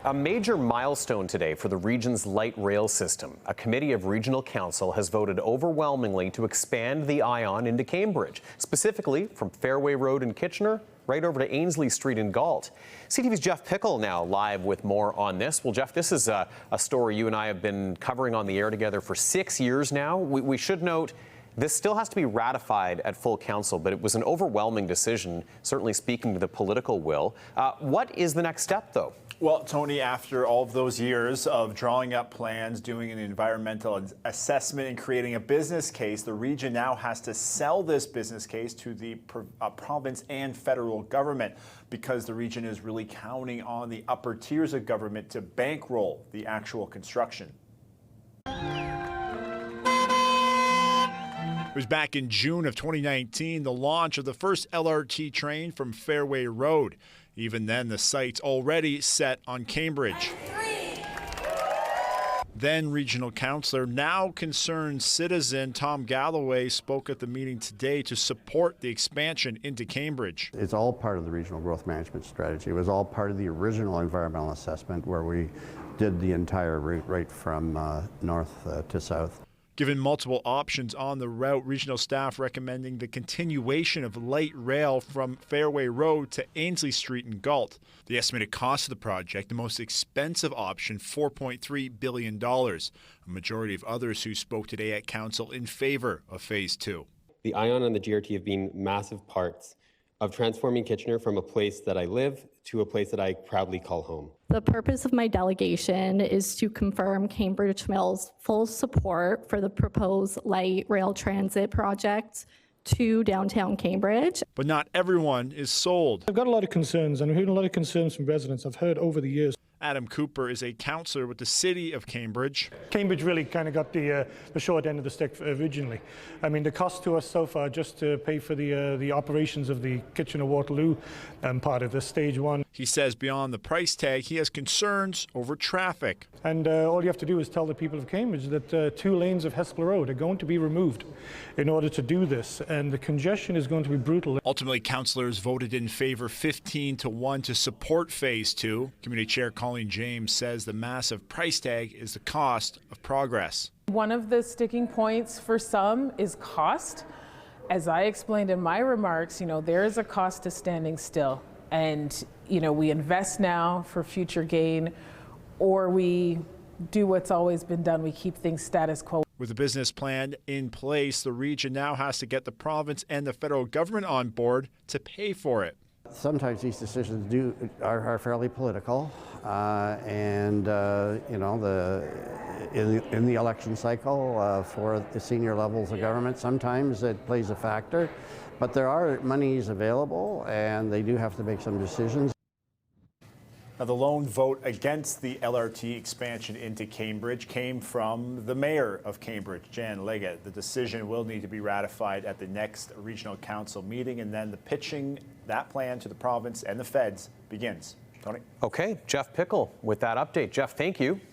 A major milestone today for the region's light rail system. A committee of regional council has voted overwhelmingly to expand the ION into Cambridge, specifically from Fairway Road in Kitchener right over to Ainslie Street in Galt. CTV's Jeff Pickel now live with more on this. Well, Jeff, this is a story you and I have been covering on the air together for 6 years now. We should note this still has to be ratified at full council, but it was an overwhelming decision, certainly speaking to the political will. What is the next step, though? Well, Tony, after all of those years of drawing up plans, doing an environmental assessment and creating a business case, the region now has to sell this business case to the province and federal government because the region is really counting on the upper tiers of government to bankroll the actual construction. It was back in June of 2019, the launch of the first LRT train from Fairway Road. Even then, the site's already set on Cambridge. Then regional councillor, now concerned citizen Tom Galloway spoke at the meeting today to support the expansion into Cambridge. It's all part of the regional growth management strategy. It was all part of the original environmental assessment where we did the entire route right from north to south. Given multiple options on the route, regional staff recommending the continuation of light rail from Fairway Road to Ainslie Street in Galt. The estimated cost of the project, the most expensive option, $4.3 billion. A majority of others who spoke today at council in favor of Phase 2. The ION and the GRT have been massive parts of transforming Kitchener from a place that I live to a place that I proudly call home. The purpose of my delegation is to confirm Cambridge Mill's full support for the proposed light rail transit project to downtown Cambridge. But not everyone is sold. I've got a lot of concerns, and I've heard a lot of concerns from residents I've heard over the years. Adam Cooper is a councillor with the City of Cambridge. Cambridge really kind of got the short end of the stick originally. I mean, the cost to us so far just to pay for the operations of the Kitchener-Waterloo part of the stage one. He says beyond the price tag, he has concerns over traffic. And all you have to do is tell the people of Cambridge that 2 lanes of Hespeler Road are going to be removed in order to do this, and the congestion is going to be brutal. Ultimately, councillors voted in favor 15-1 to support Phase 2. Community Chair Colleen James says the massive price tag is the cost of progress. One of the sticking points for some is cost. As I explained in my remarks, there is a cost to standing still. And, we invest now for future gain, or we do what's always been done. We keep things status quo. With the business plan in place, the region now has to get the province and the federal government on board to pay for it. Sometimes these decisions are fairly political, in the election cycle for the senior levels of government, sometimes it plays a factor, but there are monies available, and they do have to make some decisions. Now, the lone vote against the LRT expansion into Cambridge came from the mayor of Cambridge, Jan Leggett. The decision will need to be ratified at the next regional council meeting, and then the pitching that plan to the province and the feds begins. Tony? Okay, Jeff Pickel with that update. Jeff, thank you.